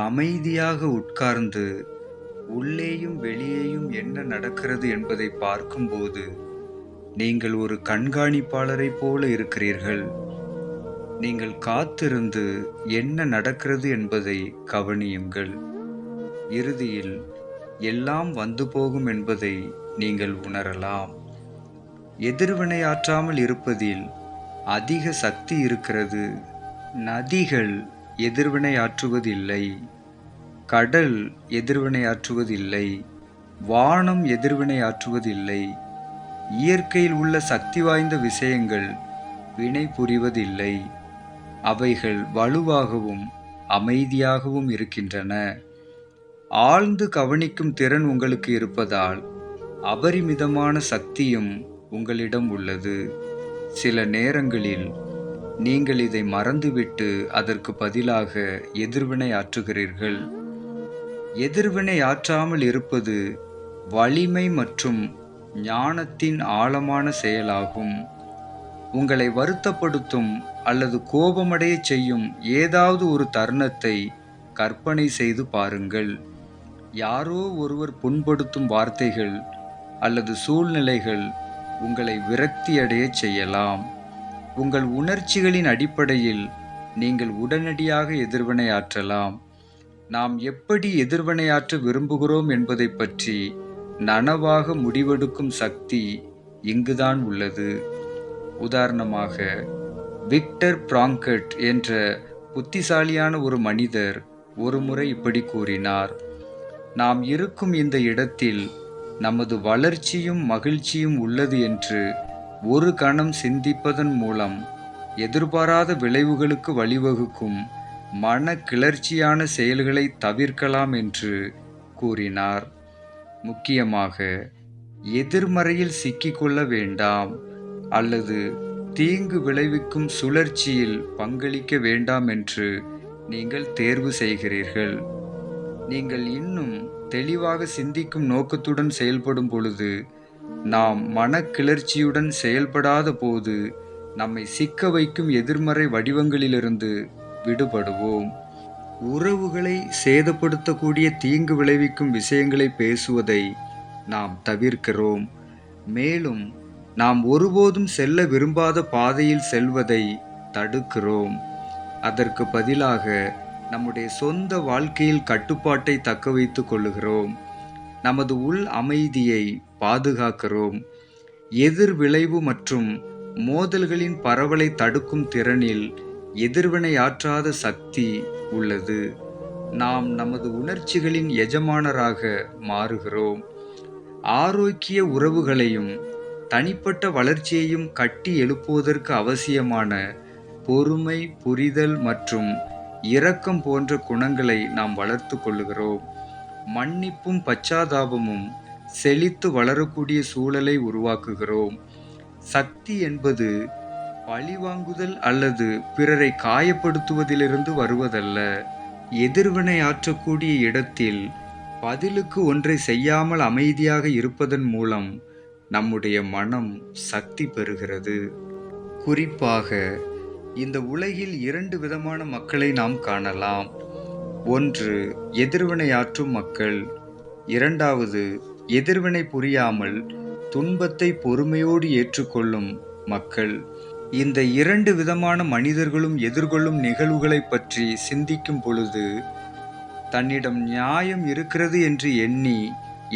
அமைதியாக உட்கார்ந்து உள்ளேயும் வெளியேயும் என்ன நடக்கிறது என்பதை பார்க்கும்போது நீங்கள் ஒரு கண்காணிப்பாளரைப் போல இருக்கிறீர்கள். நீங்கள் காத்திருந்து என்ன நடக்கிறது என்பதை கவனியுங்கள். இறுதியில் எல்லாம் வந்து போகும் என்பதை நீங்கள் உணரலாம். எதிர்வினையாற்றாமல் இருப்பதில் அதிக சக்தி இருக்கிறது. நதிகள் எதிர்வினையாற்றுவதில்லை, கடல் எதிர்வினையாற்றுவதில்லை, வானம் எதிர்வினையாற்றுவதில்லை. இயற்கையில் உள்ள சக்தி வாய்ந்த விஷயங்கள் வினை புரிவதில்லை. அவைகள் வலுவாகவும் அமைதியாகவும் இருக்கின்றன. ஆழ்ந்து கவனிக்கும் திறன் உங்களுக்கு இருப்பதால் அபரிமிதமான சக்தியும் உங்களிடம் உள்ளது. சில நேரங்களில் நீங்கள் இதை மறந்துவிட்டு அதற்கு பதிலாக எதிர்வினை ஆற்றுகிறீர்கள். எதிர்வினை ஆற்றாமல் இருப்பது வலிமை மற்றும் ஞானத்தின் ஆழமான செயலாகும். உங்களை வருத்தப்படுத்தும் அல்லது கோபமடைய செய்யும் ஏதாவது ஒரு தருணத்தை கற்பனை செய்து பாருங்கள். யாரோ ஒருவர் புண்படுத்தும் வார்த்தைகள் அல்லது சூழ்நிலைகள் உங்களை விரக்தியடைய செய்யலாம். உங்கள் உணர்ச்சிகளின் அடிப்படையில் நீங்கள் உடனடியாக எதிர்வினையாற்றலாம். நாம் எப்படி எதிர்வினையாற்ற விரும்புகிறோம் என்பதை பற்றி நனவாக முடிவெடுக்கும் சக்தி இங்குதான் உள்ளது. உதாரணமாக, விக்டர் பிராங்கட் என்ற புத்திசாலியான ஒரு மனிதர் ஒருமுறை இப்படி கூறினார்: நாம் இருக்கும் இந்த இடத்தில் நமது வளர்ச்சியும் மகிழ்ச்சியும் உள்ளது என்று ஒரு கணம் சிந்திப்பதன் மூலம் எதிர்பாராத விளைவுகளுக்கு வழிவகுக்கும் மன கிளர்ச்சியான செயல்களை தவிர்க்கலாம் என்று கூறினார். முக்கியமாக, எதிர்மறையில் சிக்கிக்கொள்ள வேண்டாம் அல்லது தீங்கு விளைவிக்கும் சுழற்சியில் பங்களிக்க வேண்டாம் என்று நீங்கள் தேர்வு செய்கிறீர்கள். நீங்கள் இன்னும் தெளிவாக சிந்திக்கும் நோக்கத்துடன் செயல்படும் பொழுது, நாம் மனக்கிளர்ச்சியுடன் செயல்படாத போது நம்மை சிக்க வைக்கும் எதிர்மறை வடிவங்களிலிருந்து விடுபடுவோம். உறவுகளை சேதப்படுத்தக்கூடிய தீங்கு விளைவிக்கும் விஷயங்களை பேசுவதை நாம் தவிர்க்கிறோம். மேலும் நாம் ஒருபோதும் செல்ல விரும்பாத பாதையில் செல்வதை தடுக்கிறோம். அதற்கு பதிலாக நம்முடைய சொந்த வாழ்க்கையில் கட்டுப்பாட்டை தக்க வைத்துக் கொள்ளுகிறோம். நமது உள் அமைதியை பாதுகாக்கிறோம். எதிர் விளைவு மற்றும் மோதல்களின் பரவலை தடுக்கும் திறனில் எதிர்வினையாற்றாத சக்தி உள்ளது. நாம் நமது உணர்ச்சிகளின் எஜமானராக மாறுகிறோம். ஆரோக்கிய உறவுகளையும் தனிப்பட்ட வளர்ச்சியையும் கட்டி எழுப்புவதற்கு அவசியமான பொறுமை, புரிதல் மற்றும் இரக்கம் போன்ற குணங்களை நாம் வளர்த்து கொள்ளுகிறோம். மன்னிப்பும் பச்சாதாபமும் செழித்து வளரக்கூடிய சூழலை உருவாக்குகிறோம். சக்தி என்பது பழிவாங்குதல் அல்லது பிறரை காயப்படுத்துவதிலிருந்து வருவதல்ல. எதிர்வினை ஆற்றக்கூடிய இடத்தில் பதிலுக்கு ஒன்றை செய்யாமல் அமைதியாக இருப்பதன் மூலம் நம்முடைய மனம் சக்தி பெறுகிறது. குறிப்பாக இந்த உலகில் 2 விதமான மக்களை நாம் காணலாம். ஒன்று, எதிர்வினையாற்றும் மக்கள். இரண்டாவது, எதிர்வினை புரியாமல் துன்பத்தை பொறுமையோடு ஏற்றுக்கொள்ளும் மக்கள். இந்த 2 விதமான மனிதர்களும் எதிர்கொள்ளும் நிகழ்வுகளை பற்றி சிந்திக்கும் பொழுது, தன்னிடம் நியாயம் இருக்கிறது என்று எண்ணி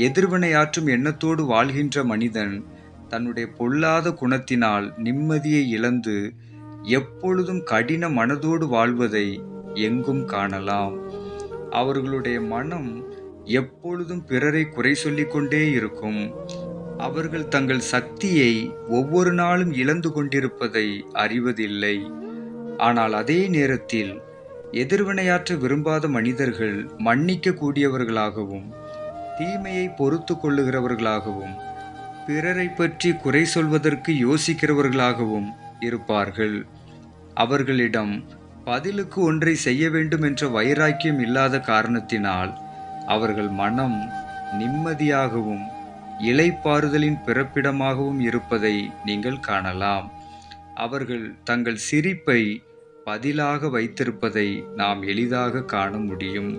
எதிர்வினையாற்றும் எண்ணத்தோடு வாழ்கின்ற மனிதன் தன்னுடைய பொல்லாத குணத்தினால் நிம்மதியை இழந்து எப்பொழுதும் கடின மனதோடு வாழ்வதை எங்கும் காணலாம். அவர்களுடைய மனம் எப்பொழுதும் பிறரை குறை சொல்லிக் கொண்டே இருக்கும். அவர்கள் தங்கள் சக்தியை ஒவ்வொரு நாளும் இழந்து கொண்டிருப்பதை அறிவதில்லை. ஆனால் அதே நேரத்தில் எதிர்வினையாற்ற விரும்பாத மனிதர்கள் மன்னிக்க கூடியவர்களாகவும் தீமையை பொறுத்து கொள்ளுகிறவர்களாகவும் பிறரை பற்றி குறை சொல்வதற்கு யோசிக்கிறவர்களாகவும் இருப்பார்கள். அவர்களிடம் பதிலுக்கு ஒன்றை செய்ய வேண்டும் என்ற வைராக்கியம் இல்லாத காரணத்தினால் அவர்கள் மனம் நிம்மதியாகவும் இளைப்பாறுதலின் பிறப்பிடமாகவும் இருப்பதை நீங்கள் காணலாம். அவர்கள் தங்கள் சிரிப்பை பதிலாக வைத்திருப்பதை நாம் எளிதாக காண முடியும்.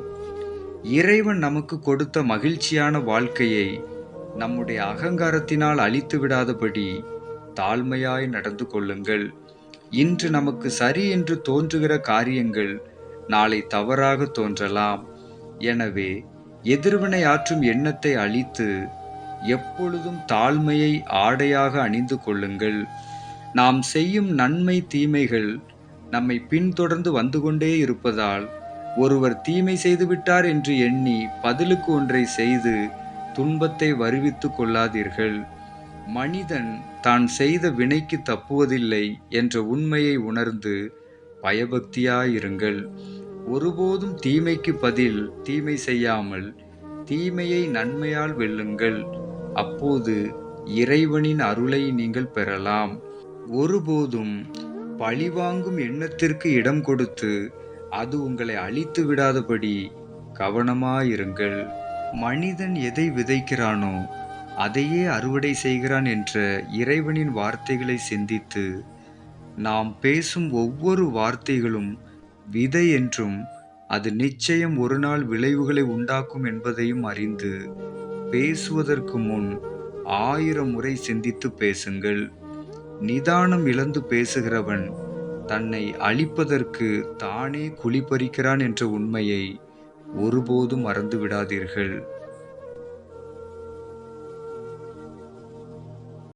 இறைவன் நமக்கு கொடுத்த மகிழ்ச்சியான வாழ்க்கையை நம்முடைய அகங்காரத்தினால் அழித்து விடாதபடி தாழ்மையாய் நடந்து கொள்ளுங்கள். இன்று நமக்கு சரி என்று தோன்றுகிற காரியங்கள் நாளை தவறாக தோன்றலாம். எனவே எதிர்வினை ஆற்றும் எண்ணத்தை அழித்து எப்பொழுதும் தாழ்மையை ஆடையாக அணிந்து கொள்ளுங்கள். நாம் செய்யும் நன்மை தீமைகள் நம்மை பின்தொடர்ந்து வந்து கொண்டே இருப்பதால் ஒருவர் தீமை செய்துவிட்டார் என்று எண்ணி பதிலுக்கு ஒன்றை செய்து துன்பத்தை வருவித்துக் கொள்ளாதீர்கள். மனிதன் தான் செய்த வினைக்கு தப்புவதில்லை என்ற உண்மையை உணர்ந்து பயபக்தியாயிருங்கள். ஒருபோதும் தீமைக்கு பதில் தீமை செய்யாமல் தீமையை நன்மையால் வெல்லுங்கள். அப்போது இறைவனின் அருளை நீங்கள் பெறலாம். ஒருபோதும் பழிவாங்கும் எண்ணத்திற்கு இடம் கொடுத்து அது உங்களை அழித்து விடாதபடி கவனமாயிருங்கள். மனிதன் எதை விதைக்கிறானோ அதையே அறுவடை செய்கிறான் என்ற இறைவனின் வார்த்தைகளை சிந்தித்து நாம் பேசும் ஒவ்வொரு வார்த்தைகளும் விதை என்றும் அது நிச்சயம் ஒரு நாள் விளைவுகளை உண்டாக்கும் என்பதையும் அறிந்து பேசுவதற்கு முன் 1000 முறை சிந்தித்து பேசுங்கள். நிதானம் இழந்து பேசுகிறவன் தன்னை அழிப்பதற்கு தானே குழி பறிக்கிறான் என்ற உண்மையை ஒருபோதும் மறந்து விடாதீர்கள்.